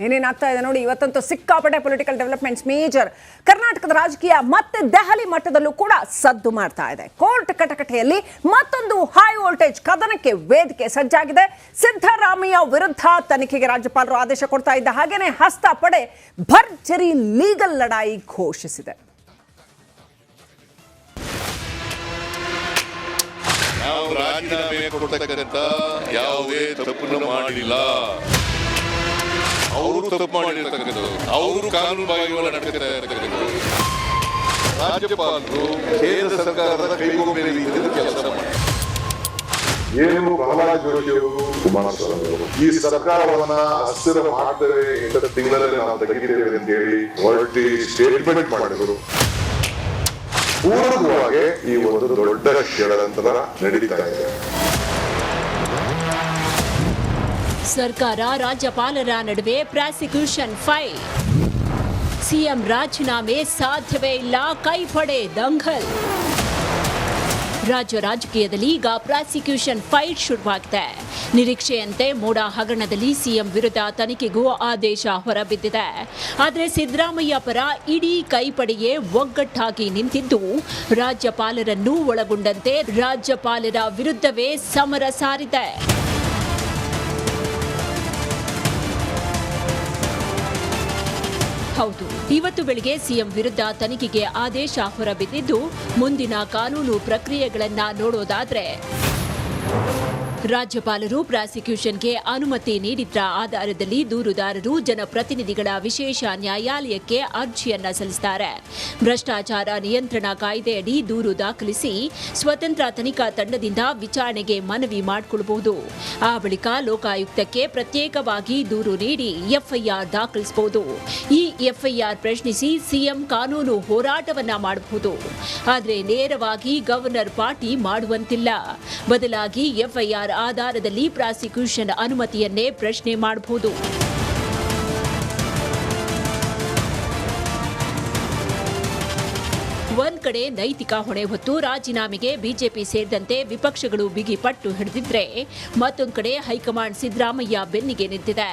ಏನೇನಾಗ್ತಾ ಇದೆ ನೋಡಿ. ಇವತ್ತಂತೂ ಸಿಕ್ಕಾಪಟ್ಟೆ ಪೊಲಿಟಿಕಲ್ ಡೆವಲಪ್ಮೆಂಟ್ಸ್ ಮೇಜರ್. ಕರ್ನಾಟಕದ ರಾಜಕೀಯ ಮತ್ತೆ ದೆಹಲಿ ಮಟ್ಟದಲ್ಲೂ ಕೂಡ ಸದ್ದು ಮಾಡ್ತಾ ಇದೆ. ಕೋರ್ಟ್ ಕಟಕಟೆಯಲ್ಲಿ ಮತ್ತೊಂದು ಹೈ ವೋಲ್ಟೇಜ್ ಕದನಕ್ಕೆ ವೇದಿಕೆ ಸಜ್ಜಾಗಿದೆ. ಸಿದ್ದರಾಮಯ್ಯ ವಿರುದ್ಧ ತನಿಖೆಗೆ ರಾಜ್ಯಪಾಲರು ಆದೇಶ ಕೊಡ್ತಾ ಇದ್ದ ಹಾಗೇನೆ ಹಸ್ತ ಪಡೆ ಭರ್ಜರಿ ಲೀಗಲ್ ಲಡಾಯಿ ಘೋಷಿಸಿದೆ. ನಾವು ರಾಜೀನಾಮೆ ಕೊಡ್ತಕ್ಕಂಥ ಯಾವುದೇ ತಪ್ಪನ್ನು ಮಾಡಿಲ್ಲ. ಅವರು ತಪ್ಪು ಮಾಡಿರ್ತಕ್ಕಂಥದ್ದು, ಅವರು ಕಾನೂನುಬಾಹಿರವಾಗಿ ನಡೀತಾ ಇರ್ತಕ್ಕಂಥದ್ದು. ರಾಜ್ಯಪಾಲರು ಕೇಂದ್ರ ಸರ್ಕಾರದ ಕೈಗೊಂಬೆ ರೀತಿಯಲ್ಲಿ ಕೆಲಸ ಮಾಡಿ ಏನು ಪ್ರಹ್ಲಾದ್ ಜೋಶಿ ಅವರು, ಕುಮಾರಸ್ವಾಮಿ ಅವರು ಈ ಸರ್ಕಾರವನ್ನ ಹಸಿರು ಮಾಡ್ತೇವೆ, ಇಂಥ ತಿಂಗಳಲ್ಲಿ ನಾವು ತೆಗಿತೇವೆ ಅಂತ ಹೇಳಿ ಹೊರಟಿ ಸ್ಟೇಟ್ಮೆಂಟ್ ಮಾಡಿದರು. ಪೂರ್ವಕವಾಗಿ ಈ ಒಂದು ದೊಡ್ಡ ಷಡ್ಯಂತ್ರ ನಡೀತಾ ಇದೆ. ಸರ್ಕಾರ ರಾಜ್ಯಪಾಲರ ನಡುವೆ ಪ್ರಾಸಿಕ್ಯೂಷನ್ ಫೈಲ್. ಸಿಎಂ ರಾಜೀನಾಮೆ ಸಾಧ್ಯವೇ ಇಲ್ಲ, ಕೈಪಡೆ ದಂಗಲ್. ರಾಜ್ಯ ರಾಜಕೀಯದಲ್ಲಿ ಈಗ ಪ್ರಾಸಿಕ್ಯೂಷನ್ ಫೈಲ್ ಶುರುವಾಗಿದೆ. ನಿರೀಕ್ಷೆಯಂತೆ ಮೋಡ ಹಗರಣದಲ್ಲಿ ಸಿಎಂ ವಿರುದ್ಧ ತನಿಖೆಗೂ ಆದೇಶ ಹೊರಬಿದ್ದಿದೆ. ಆದರೆ ಸಿದ್ದರಾಮಯ್ಯ ಪರ ಇಡೀ ಕೈಪಡೆಯೇ ಒಗ್ಗಟ್ಟಾಗಿ ನಿಂತಿದ್ದು, ರಾಜ್ಯಪಾಲರನ್ನೂ ಒಳಗೊಂಡಂತೆ ರಾಜ್ಯಪಾಲರ ವಿರುದ್ಧವೇ ಸಮರ ಸಾರಿದೆ. ಹೌದು, ಇವತ್ತು ಬೆಳಿಗ್ಗೆ ಸಿಎಂ ವಿರುದ್ಧ ತನಿಖೆಗೆ ಆದೇಶ ಹೊರಬಿದ್ದಿದ್ದು, ಮುಂದಿನ ಕಾನೂನು ಪ್ರಕ್ರಿಯೆಗಳನ್ನ ನೋಡೋದಾದ್ರೆ ರಾಜ್ಯಪಾಲರು ಪ್ರಾಸಿಕ್ಯೂಷನ್ಗೆ ಅನುಮತಿ ನೀಡಿದ್ದ ಆಧಾರದಲ್ಲಿ ದೂರುದಾರರು ಜನಪ್ರತಿನಿಧಿಗಳ ವಿಶೇಷ ನ್ಯಾಯಾಲಯಕ್ಕೆ ಅರ್ಜಿಯನ್ನ ಸಲ್ಲಿಸುತ್ತಾರೆ. ಭ್ರಷ್ಟಾಚಾರ ನಿಯಂತ್ರಣ ಕಾಯ್ದೆಯಡಿ ದೂರು ದಾಖಲಿಸಿ ಸ್ವತಂತ್ರ ತನಿಖಾ ತಂಡದಿಂದ ವಿಚಾರಣೆಗೆ ಮನವಿ ಮಾಡಿಕೊಳ್ಳಬಹುದು. ಆ ಬಳಿಕ ಲೋಕಾಯುಕ್ತಕ್ಕೆ ಪ್ರತ್ಯೇಕವಾಗಿ ದೂರು ನೀಡಿ ಎಫ್ಐಆರ್ ದಾಖಲಿಸಬಹುದು. ಈ ಎಫ್ಐಆರ್ ಪ್ರಶ್ನಿಸಿ ಸಿಎಂ ಕಾನೂನು ಹೋರಾಟವನ್ನ ಮಾಡಬಹುದು. ಆದರೆ ನೇರವಾಗಿ ಗವರ್ನರ್ ಪಾರ್ಟಿ ಮಾಡುವಂತಿಲ್ಲ. ಬದಲಾಗಿ ಎಫ್ಐಆರ್ ಆಧಾರದಲ್ಲಿ ಪ್ರಾಸಿಕ್ಯೂಷನ್ ಅನುಮತಿಯನ್ನೇ ಪ್ರಶ್ನೆ ಮಾಡಬಹುದು. ಒಂದ್ ಕಡೆ ನೈತಿಕ ಹೊಣೆ ಹೊತ್ತು ರಾಜೀನಾಮೆಗೆ ಬಿಜೆಪಿ ಸೇರಿದಂತೆ ವಿಪಕ್ಷಗಳು ಬಿಗಿಪಟ್ಟು ಹಿಡಿದಿದ್ರೆ, ಮತ್ತೊಂದು ಕಡೆ ಹೈಕಮಾಂಡ್ ಸಿದ್ದರಾಮಯ್ಯ ಬೆನ್ನಿಗೆ ನಿಂತಿದೆ.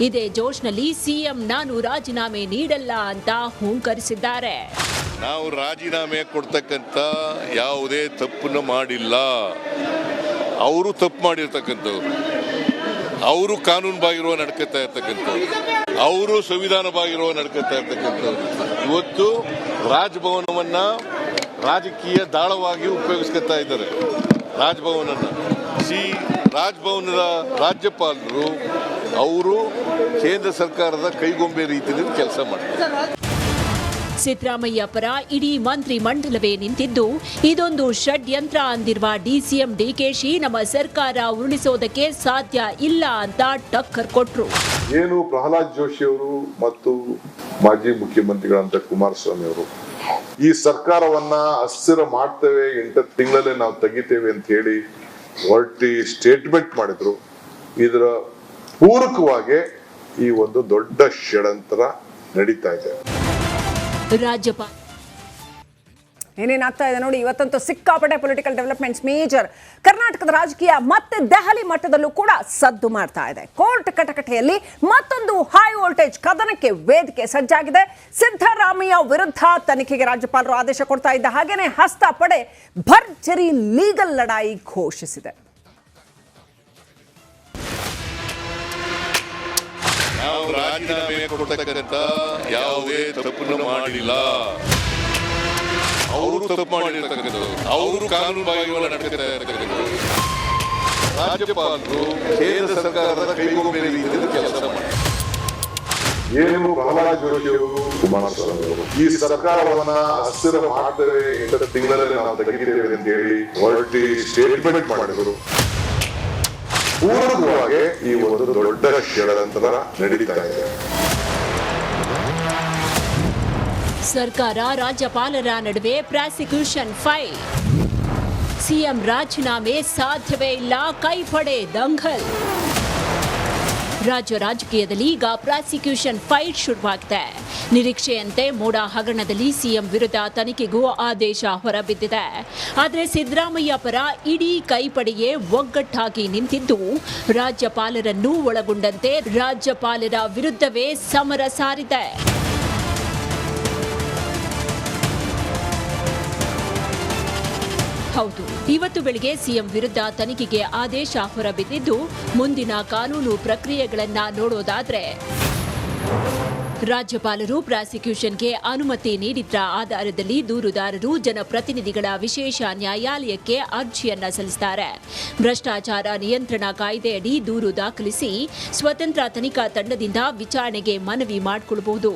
ಇದೇ ಜೋಶ್ನಲ್ಲಿ ಸಿಎಂ ನಾನು ರಾಜೀನಾಮೆ ನೀಡಲ್ಲ ಅಂತ ಹೂಂಕರಿಸಿದ್ದಾರೆ. ನಾವು ರಾಜೀನಾಮೆ ಕೊಡ್ತಕ್ಕಂಥ ಯಾವುದೇ ತಪ್ಪನ್ನು ಮಾಡಿಲ್ಲ. ಅವರು ತಪ್ಪು ಮಾಡಿರ್ತಕ್ಕಂಥವ್ರು, ಅವರು ಕಾನೂನುಬಾಹಿರುವ ನಡ್ಕೊತಾ ಇರ್ತಕ್ಕಂಥವ್ರು, ಅವರು ಸಂವಿಧಾನ ಬಾಹಿರುವ ನಡ್ಕೊತಾ ಇರ್ತಕ್ಕಂಥವ್ರು. ಇವತ್ತು ರಾಜಭವನವನ್ನ ರಾಜಕೀಯ ದಾಳವಾಗಿ ಉಪಯೋಗಿಸ್ಕೊತಾ ಇದ್ದಾರೆ. ರಾಜಭವನದ ರಾಜ್ಯಪಾಲರು ಅವರು ಕೇಂದ್ರ ಸರ್ಕಾರದ ಕೈಗೊಂಬೆ ರೀತಿಯಲ್ಲಿ ಕೆಲಸ ಮಾಡ್ತಾರೆ. ಸಿದ್ದರಾಮಯ್ಯ ಪರ ಇಡೀ ಮಂತ್ರಿ ಮಂಡಲವೇ ನಿಂತಿದ್ದು, ಇದೊಂದು ಷಡ್ಯಂತ್ರ ಅಂದಿರುವ ಡಿಸಿಎಂ ಡಿಕೆಶಿ ನಮ್ಮ ಸರ್ಕಾರ ಉರುಳಿಸೋದಕ್ಕೆ ಸಾಧ್ಯ ಇಲ್ಲ ಅಂತ ಟಕ್ಕರ್ ಕೊಟ್ರು. ಏನು ಪ್ರಹ್ಲಾದ್ ಜೋಶಿ ಅವರು ಮತ್ತು ಮಾಜಿ ಮುಖ್ಯಮಂತ್ರಿಗಳಂತ ಕುಮಾರಸ್ವಾಮಿ ಅವರು ಈ ಸರ್ಕಾರವನ್ನ ಹಸಿರು ಮಾಡ್ತೇವೆ, 8 ತಿಂಗಳಲ್ಲಿ ನಾವು ತೆಗಿತೇವೆ ಅಂತ ಹೇಳಿ ಹೊರಟಿ ಸ್ಟೇಟ್ಮೆಂಟ್ ಮಾಡಿದ್ರು. ಇದರ ಪೂರಕವಾಗಿ ಈ ಒಂದು ದೊಡ್ಡ ಷಡ್ಯಂತ್ರ ನಡೀತಾ ಇದೆ. ರಾಜ್ಯಪಾಲ ಏನೇನಾಗ್ತಾ ಇದೆ ನೋಡಿ. ಇವತ್ತಂತೂ ಸಿಕ್ಕಾಪಟ್ಟೆ ಪೊಲಿಟಿಕಲ್ ಡೆವಲಪ್ಮೆಂಟ್ಸ್ ಮೇಜರ್. ಕರ್ನಾಟಕದ ರಾಜಕೀಯ ಮತ್ತೆ ದೆಹಲಿ ಮಟ್ಟದಲ್ಲೂ ಕೂಡ ಸದ್ದು ಮಾಡ್ತಾ ಇದೆ. ಕೋರ್ಟ್ ಕಟಕಟೆಯಲ್ಲಿ ಮತ್ತೊಂದು ಹೈ ವೋಲ್ಟೇಜ್ ಕದನಕ್ಕೆ ವೇದಿಕೆ ಸಜ್ಜಾಗಿದೆ. ಸಿದ್ದರಾಮಯ್ಯ ವಿರುದ್ಧ ತನಿಖೆಗೆ ರಾಜ್ಯಪಾಲರು ಆದೇಶ ಕೊಡ್ತಾ ಇದ್ದ ಹಾಗೇನೆ ಹಸ್ತ ಪಡೆ ಭರ್ಜರಿ ಲೀಗಲ್ ಲಡಾಯಿ ಘೋಷಿಸಿದೆ. ನಾವು ರಾಜೀನಾಮೆ ಕೊಡ್ತಕ್ಕಂಥ ಯಾವುದೇ ತಪ್ಪನ್ನು ಮಾಡಿಲ್ಲ. ಅವರು ತಪ್ಪು ಮಾಡಿರ್ತಕ್ಕಂಥದ್ದು, ಅವರು ಕಾನೂನುಬಾಹಿರವಾಗಿ ನಡ್ಕೊತಾ ಇರ್ತಕ್ಕಂಥದ್ದು. ರಾಜ್ಯಪಾಲರು ಕೇಂದ್ರ ಸರ್ಕಾರದ ಕೈಗೊಂಬೆ ರೀತಿಯಲ್ಲಿ ಕೆಲಸ ಮಾಡಿ ಏನು ಪ್ರಹ್ಲಾದ್ ಜೋಶಿ ಅವರು, ಕುಮಾರಸ್ವಾಮಿ ಅವರು ಈ ಸರ್ಕಾರವನ್ನ ಹಸಿರು ಮಾಡ್ತೇವೆ, 8 ತಿಂಗಳಲ್ಲಿ ನಾವು ತೆಗಿತೇವೆ ಅಂತ ಹೇಳಿ ಹೊರಟಿ ಸ್ಟೇಟ್ಮೆಂಟ್ ಮಾಡಿದರು. ಪೂರ್ವಕವಾಗಿ ಈ ಒಂದು ದೊಡ್ಡ ಷಡ್ಯಂತ್ರ ನಡೀತಾ ಇದೆ. ಸರ್ಕಾರ ರಾಜ್ಯಪಾಲರ ನಡುವೆ ಪ್ರಾಸಿಕ್ಯೂಷನ್ ಫೈಲ್. ಸಿಎಂ ರಾಜೀನಾಮೆ ಸಾಧ್ಯವೇ ಇಲ್ಲ, ಕೈಪಡೆ ದಂಗಲ್. ರಾಜ್ಯ ರಾಜಕೀಯದಲ್ಲಿ ಈಗ ಪ್ರಾಸಿಕ್ಯೂಷನ್ ಫೈಟ್ ಶುರುವಾಗಿದೆ. ನಿರೀಕ್ಷೆಯಂತೆ ಮೋಡ ಹಗರಣದಲ್ಲಿ ಸಿಎಂ ವಿರುದ್ಧ ತನಿಖೆಗೂ ಆದೇಶ ಹೊರಬಿದ್ದಿದೆ. ಆದರೆ ಸಿದ್ದರಾಮಯ್ಯ ಪರ ಇಡೀ ಕೈಪಡೆಯೇ ಒಗ್ಗಟ್ಟಾಗಿ ನಿಂತಿದ್ದು ರಾಜ್ಯಪಾಲರನ್ನೂ ಒಳಗೊಂಡಂತೆ ರಾಜ್ಯಪಾಲರ ವಿರುದ್ಧವೇ ಸಮರ ಸಾರಿದೆ. ಹೌದು, ಇವತ್ತು ಬೆಳಿಗ್ಗೆ ಸಿಎಂ ವಿರುದ್ಧ ತನಿಖೆಗೆ ಆದೇಶ ಹೊರಬಿದ್ದಿದ್ದು ಮುಂದಿನ ಕಾನೂನು ಪ್ರಕ್ರಿಯೆಗಳನ್ನ ನೋಡೋದಾದ್ರೆ ರಾಜ್ಯಪಾಲರು ಪ್ರಾಸಿಕ್ಯೂಷನ್ಗೆ ಅನುಮತಿ ನೀಡಿದ್ರ ಆಧಾರದಲ್ಲಿ ದೂರುದಾರರು ಜನಪ್ರತಿನಿಧಿಗಳ ವಿಶೇಷ ನ್ಯಾಯಾಲಯಕ್ಕೆ ಅರ್ಜಿಯನ್ನ ಸಲ್ಲಿಸುತ್ತಾರೆ. ಭ್ರಷ್ಟಾಚಾರ ನಿಯಂತ್ರಣ ಕಾಯ್ದೆಯಡಿ ದೂರು ದಾಖಲಿಸಿ ಸ್ವತಂತ್ರ ತನಿಖಾ ತಂಡದಿಂದ ವಿಚಾರಣೆಗೆ ಮನವಿ ಮಾಡಿಕೊಳ್ಳಬಹುದು.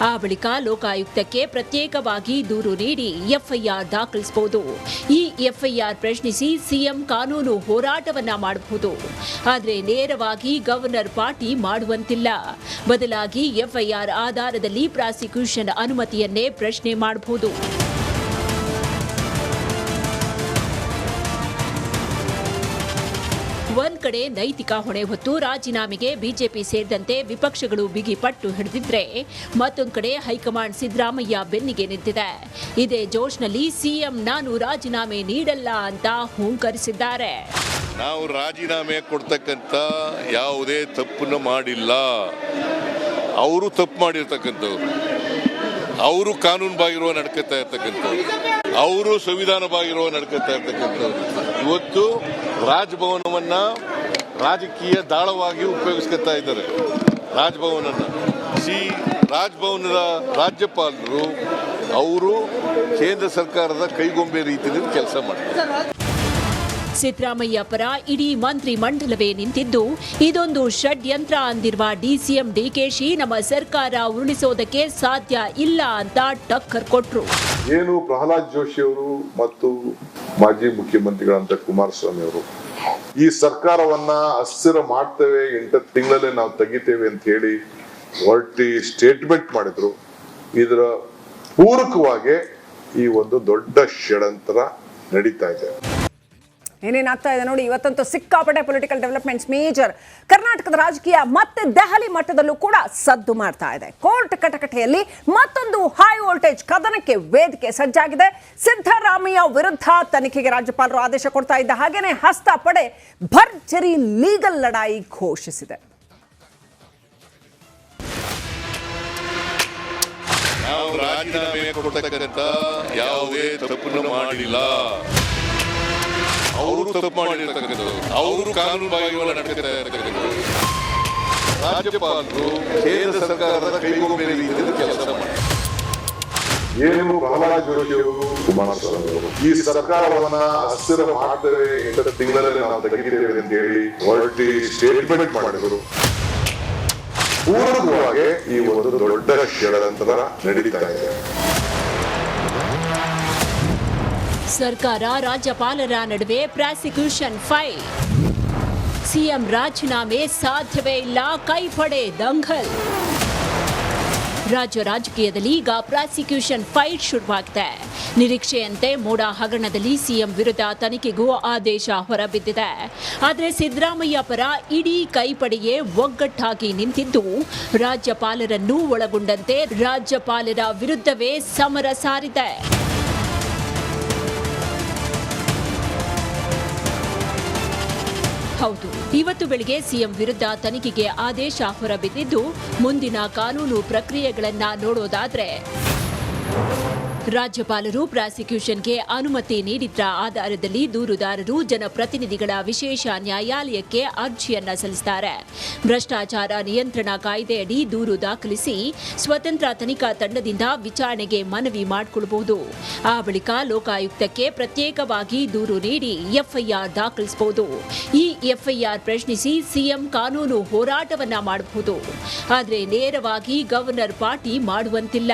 ಆ ಬಳಿಕ ಲೋಕಾಯುಕ್ತಕ್ಕೆ ಪ್ರತ್ಯೇಕವಾಗಿ ದೂರು ನೀಡಿ ಎಫ್ಐಆರ್ ದಾಖಲಿಸಬಹುದು. ಈ ಎಫ್ಐಆರ್ ಪ್ರಶ್ನಿಸಿ ಸಿಎಂ ಕಾನೂನು ಹೋರಾಟವನ್ನ ಮಾಡಬಹುದು. ಆದರೆ ನೇರವಾಗಿ ಗವರ್ನರ್ ಪಾರ್ಟಿ ಮಾಡುವಂತಿಲ್ಲ. ಬದಲಾಗಿ ಎಫ್ಐಆರ್ ಆಧಾರದಲ್ಲಿ ಪ್ರಾಸಿಕ್ಯೂಷನ್ ಅನುಮತಿಯನ್ನೇ ಪ್ರಶ್ನೆ ಮಾಡಬಹುದು. ಒಂದ್ ಕಡೆ ನೈತಿಕ ಹೊಣೆ ಹೊತ್ತು ರಾಜೀನಾಮೆಗೆ ಬಿಜೆಪಿ ಸೇರಿದಂತೆ ವಿಪಕ್ಷಗಳು ಬಿಗಿ ಪಟ್ಟು ಹಿಡಿದಿದ್ರೆ ಮತ್ತೊಂದು ಕಡೆ ಹೈಕಮಾಂಡ್ ಸಿದ್ದರಾಮಯ್ಯ ಬೆನ್ನಿಗೆ ನಿಂತಿದೆ. ಇದೇ ಜೋಶ್ನಲ್ಲಿ ಸಿಎಂ ನಾನು ರಾಜೀನಾಮೆ ನೀಡಲ್ಲ ಅಂತ ಹೂಂಕರಿಸಿದ್ದಾರೆ. ನಾವು ರಾಜೀನಾಮೆ ಕೊಡ್ತಕ್ಕಂಥ ಯಾವುದೇ ತಪ್ಪನ್ನು ಮಾಡಿಲ್ಲ. ಅವರು ತಪ್ಪು ಮಾಡಿರ್ತಕ್ಕಂಥವ್ರು, ಅವರು ಕಾನೂನು ಬಾಗಿರುವ ನಡ್ಕೊತಾ ಇರ್ತಕ್ಕಂಥವ್ರು, ಅವರು ಸಂವಿಧಾನ ಬಾಗಿರುವ ನಡ್ಕೊತಾ ಇರ್ತಕ್ಕಂಥವ್ರು ಇವತ್ತು ರಾಜಭವನವನ್ನ ರಾಜಕೀಯ ದಾಳವಾಗಿ ಉಪಯೋಗಿಸ್ಕೊತಾ ಇದ್ದಾರೆ. ರಾಜಭವನದ ರಾಜ್ಯಪಾಲರು ಅವರು ಕೇಂದ್ರ ಸರ್ಕಾರದ ಕೈಗೊಂಬೆ ರೀತಿಯಲ್ಲಿ ಕೆಲಸ ಮಾಡ್ತಾರೆ. ಸಿದ್ದರಾಮಯ್ಯ ಪರ ಇಡೀ ಮಂತ್ರಿ ಮಂಡಲವೇ ನಿಂತಿದ್ದು ಇದೊಂದು ಷಡ್ಯಂತ್ರ ಅಂದಿರುವ ಡಿಸಿಎಂ ಡಿಕೆಶಿ ನಮ್ಮ ಸರ್ಕಾರ ಉರುಳಿಸೋದಕ್ಕೆ ಸಾಧ್ಯ ಇಲ್ಲ ಅಂತ ಟಕ್ಕರ್ ಕೊಟ್ರು. ಏನು ಪ್ರಹ್ಲಾದ್ ಜೋಶಿ ಅವರು ಮತ್ತು ಮಾಜಿ ಮುಖ್ಯಮಂತ್ರಿಗಳಂತ ಕುಮಾರಸ್ವಾಮಿ ಅವರು ಈ ಸರ್ಕಾರವನ್ನ ಅಸ್ಥಿರ ಮಾಡ್ತೇವೆ, 8 ತಿಂಗಳಲ್ಲೇ ನಾವು ತೆಗಿತೇವೆ ಅಂತ ಹೇಳಿ ಹೊರಟಿ ಸ್ಟೇಟ್ಮೆಂಟ್ ಮಾಡಿದ್ರು. ಇದರ ಪೂರಕವಾಗಿ ಈ ಒಂದು ದೊಡ್ಡ ಷಡ್ಯಂತ್ರ ನಡೀತಾ ಇದೆ. ಏನೇನಾಗ್ತಾ ಇದೆ ನೋಡಿ. ಇವತ್ತಂತೂ ಸಿಕ್ಕಾಪಟ್ಟೆ ಪೊಲಿಟಿಕಲ್ ಡೆವಲಪ್ಮೆಂಟ್ಸ್ ಮೇಜರ್. ಕರ್ನಾಟಕದ ರಾಜಕೀಯ ಮತ್ತೆ ದೆಹಲಿ ಮಟ್ಟದಲ್ಲೂ ಕೂಡ ಸದ್ದು ಮಾಡ್ತಾ ಇದೆ. ಕೋರ್ಟ್ ಕಟಕಟೆಯಲ್ಲಿ ಮತ್ತೊಂದು ಹೈ ವೋಲ್ಟೇಜ್ ಕದನಕ್ಕೆ ವೇದಿಕೆ ಸಜ್ಜಾಗಿದೆ. ಸಿದ್ದರಾಮಯ್ಯ ವಿರುದ್ಧ ತನಿಖೆಗೆ ರಾಜ್ಯಪಾಲರು ಆದೇಶ ಕೊಡ್ತಾ ಇದ್ದ ಹಾಗೇನೆ ಹಸ್ತ ಪಡೆ ಭರ್ಜರಿ ಲೀಗಲ್ ಲಡಾಯಿ ಘೋಷಿಸಿದೆ. ನಾವು ರಾಜೀನಾಮೆ ಕೊಡ್ತಕ್ಕಂಥ ಯಾವುದೇ ತಪ್ಪನ್ನು ಮಾಡಿಲ್ಲ. ಅವರು ತಪ್ಪು ಮಾಡಿರ್ತಕ್ಕಂಥದ್ದು, ಅವರು ಕಾನೂನು ಬಾಗಿರುವ ನಡ್ಕೊತಾ ಇರ್ತಕ್ಕಂಥದ್ದು ರಾಜ್ಯಪಾಲರು ಕೇಂದ್ರ ಸರ್ಕಾರದ ಕೈಗೊಂಬೆ ರೀತಿಯಲ್ಲಿ ಕೆಲಸ ಮಾಡ್ತಾರೆ. ಏನು ಪ್ರಹ್ಲಾದ್ ಜೋಶಿ ಅವರು ಕುಮಾರಸ್ವಾಮಿ ಅವರು ಈ ಸರ್ಕಾರವನ್ನ ಅಸ್ಥಿರ ಮಾಡ್ತೇವೆ, 8 ತಿಂಗಳಲ್ಲೇ ನಾವು ತೆಗಿತೇವೆ ಅಂತ ಹೇಳಿ ಹೊರಟಿ ಸ್ಟೇಟ್ಮೆಂಟ್ ಮಾಡಿದ್ರು. ಪೂರಕವಾಗಿ ಈ ಒಂದು ದೊಡ್ಡ ಷಡ್ಯಂತ್ರ ನಡೀತಾ ಇದೆ. ಸರ್ಕಾರ ರಾಜ್ಯಪಾಲರ ನಡುವೆ ಪ್ರಾಸಿಕ್ಯೂಷನ್ ಫೈಟ್. ಸಿಎಂ ರಾಜೀನಾಮೆ ಸಾಧ್ಯವೇ ಇಲ್ಲ, ಕೈಪಡೆ ದಂಗಲ್. ರಾಜ್ಯ ರಾಜಕೀಯದಲ್ಲಿ ಈಗ ಪ್ರಾಸಿಕ್ಯೂಷನ್ ಫೈಟ್ ಶುರುವಾಗಿದೆ. ನಿರೀಕ್ಷೆಯಂತೆ ಮೋಡ ಹಗರಣದಲ್ಲಿ ಸಿಎಂ ವಿರುದ್ಧ ತನಿಖೆಗೂ ಆದೇಶ ಹೊರಬಿದ್ದಿದೆ. ಆದರೆ ಸಿದ್ದರಾಮಯ್ಯ ಪರ ಇಡೀ ಕೈಪಡೆಯೇ ಒಗ್ಗಟ್ಟಾಗಿ ನಿಂತಿದ್ದು ರಾಜ್ಯಪಾಲರನ್ನೂ ಒಳಗೊಂಡಂತೆ ರಾಜ್ಯಪಾಲರ ವಿರುದ್ಧವೇ ಸಮರ ಸಾರಿದೆ. ಹೌದು, ಇವತ್ತು ಬೆಳಿಗ್ಗೆ ಸಿಎಂ ವಿರುದ್ಧ ತನಿಖೆಗೆ ಆದೇಶ ಹೊರಬಿದ್ದಿದ್ದು ಮುಂದಿನ ಕಾನೂನು ಪ್ರಕ್ರಿಯೆಗಳನ್ನ ನೋಡೋದಾದ್ರೆ ರಾಜ್ಯಪಾಲರು ಪ್ರಾಸಿಕ್ಯೂಷನ್ಗೆ ಅನುಮತಿ ನೀಡಿದ್ರ ಆಧಾರದಲ್ಲಿ ದೂರುದಾರರು ಜನಪ್ರತಿನಿಧಿಗಳ ವಿಶೇಷ ನ್ಯಾಯಾಲಯಕ್ಕೆ ಅರ್ಜಿಯನ್ನ ಸಲ್ಲಿಸುತ್ತಾರೆ. ಭ್ರಷ್ಟಾಚಾರ ನಿಯಂತ್ರಣ ಕಾಯ್ದೆಯಡಿ ದೂರು ದಾಖಲಿಸಿ ಸ್ವತಂತ್ರ ತನಿಖಾ ತಂಡದಿಂದ ವಿಚಾರಣೆಗೆ ಮನವಿ ಮಾಡಿಕೊಳ್ಳಬಹುದು. ಆ ಬಳಿಕ ಲೋಕಾಯುಕ್ತಕ್ಕೆ ಪ್ರತ್ಯೇಕವಾಗಿ ದೂರು ನೀಡಿ ಎಫ್ಐಆರ್ ದಾಖಲಿಸಬಹುದು. ಈ ಎಫ್ಐಆರ್ ಪ್ರಶ್ನಿಸಿ ಸಿಎಂ ಕಾನೂನು ಹೋರಾಟವನ್ನ ಮಾಡಬಹುದು. ಆದರೆ ನೇರವಾಗಿ ಗವರ್ನರ್ ಪಾರ್ಟಿ ಮಾಡುವಂತಿಲ್ಲ.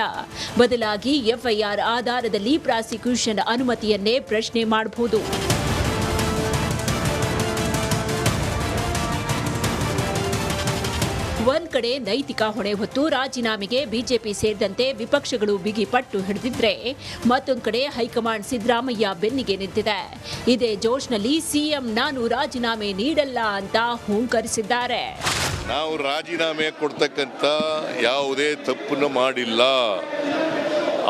ಬದಲಾಗಿ ಎಫ್ಐಆರ್ ಆಧಾರದಲ್ಲಿ ಪ್ರಾಸಿಕ್ಯೂಷನ್ ಅನುಮತಿಯನ್ನೇ ಪ್ರಶ್ನೆ ಮಾಡಬಹುದು. ಒಂದ್ ಕಡೆ ನೈತಿಕ ಹೊಣೆ ಹೊತ್ತು ರಾಜೀನಾಮೆಗೆ ಬಿಜೆಪಿ ಸೇರಿದಂತೆ ವಿಪಕ್ಷಗಳು ಬಿಗಿ ಪಟ್ಟು ಹಿಡಿದಿದ್ರೆ ಮತ್ತೊಂದು ಕಡೆ ಹೈಕಮಾಂಡ್ ಸಿದ್ದರಾಮಯ್ಯ ಬೆನ್ನಿಗೆ ನಿಂತಿದೆ. ಇದೇ ಜೋಶ್ನಲ್ಲಿ ಸಿಎಂ ನಾನು ರಾಜೀನಾಮೆ ನೀಡಲ್ಲ ಅಂತ ಹೂಂಕರಿಸಿದ್ದಾರೆ. ನಾವು ರಾಜೀನಾಮೆ ಕೊಡ್ತಕ್ಕಂಥ ಯಾವುದೇ ತಪ್ಪನ್ನು ಮಾಡಿಲ್ಲ.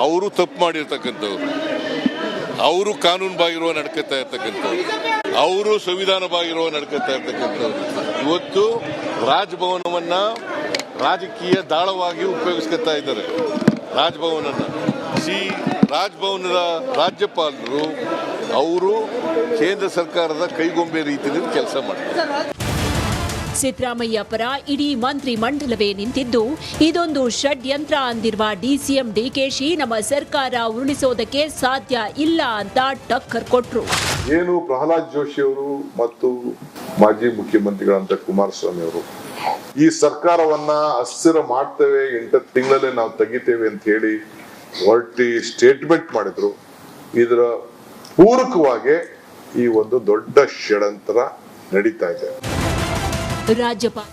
ಅವರು ತಪ್ಪು ಮಾಡಿರ್ತಕ್ಕಂಥವ್ರು, ಅವರು ಕಾನೂನು ಬಾಗಿರುವ ನಡ್ಕೊತಾ ಇರ್ತಕ್ಕಂಥವ್ರು, ಅವರು ಸಂವಿಧಾನ ಬಾಗಿರುವ ನಡ್ಕೊತಾ ಇರ್ತಕ್ಕಂಥವ್ರು. ಇವತ್ತು ರಾಜಭವನವನ್ನ ರಾಜಕೀಯ ದಾಳವಾಗಿ ಉಪಯೋಗಿಸ್ಕೊತಾ ಇದ್ದಾರೆ. ರಾಜಭವನನ್ನ ರಾಜಭವನದ ರಾಜ್ಯಪಾಲರು ಅವರು ಕೇಂದ್ರ ಸರ್ಕಾರದ ಕೈಗೊಂಬೆ ರೀತಿಯಲ್ಲಿ ಕೆಲಸ ಮಾಡ್ತಾರೆ. ಸಿದ್ದರಾಮಯ್ಯ ಪರ ಇಡೀ ಮಂತ್ರಿ ಮಂಡಲವೇ ನಿಂತಿದ್ದು, ಇದೊಂದು ಷಡ್ಯಂತ್ರ ಅಂದಿರುವ ಡಿಸಿಎಂ ಡಿಕೆಶಿ ನಮ್ಮ ಸರ್ಕಾರ ಉರುಳಿಸೋದಕ್ಕೆ ಸಾಧ್ಯ ಇಲ್ಲ ಅಂತ ಟಕ್ಕರ್ ಕೊಟ್ರು. ಏನು ಪ್ರಹ್ಲಾದ್ ಜೋಶಿ ಅವರು ಮತ್ತು ಮಾಜಿ ಮುಖ್ಯಮಂತ್ರಿಗಳಂತ ಕುಮಾರಸ್ವಾಮಿ ಅವರು ಈ ಸರ್ಕಾರವನ್ನ ಅಸ್ಥಿರ ಮಾಡ್ತೇವೆ, 8 ತಿಂಗಳಲ್ಲೇ ನಾವು ತೆಗಿತೇವೆ ಅಂತ ಹೇಳಿ ಹೊರಟಿ ಸ್ಟೇಟ್ಮೆಂಟ್ ಮಾಡಿದ್ರು. ಇದರ ಪೂರಕವಾಗಿ ಈ ಒಂದು ದೊಡ್ಡ ಷಡ್ಯಂತ್ರ ನಡೀತಾ ಇದೆ. ರಾಜ್ಯಪಾಲ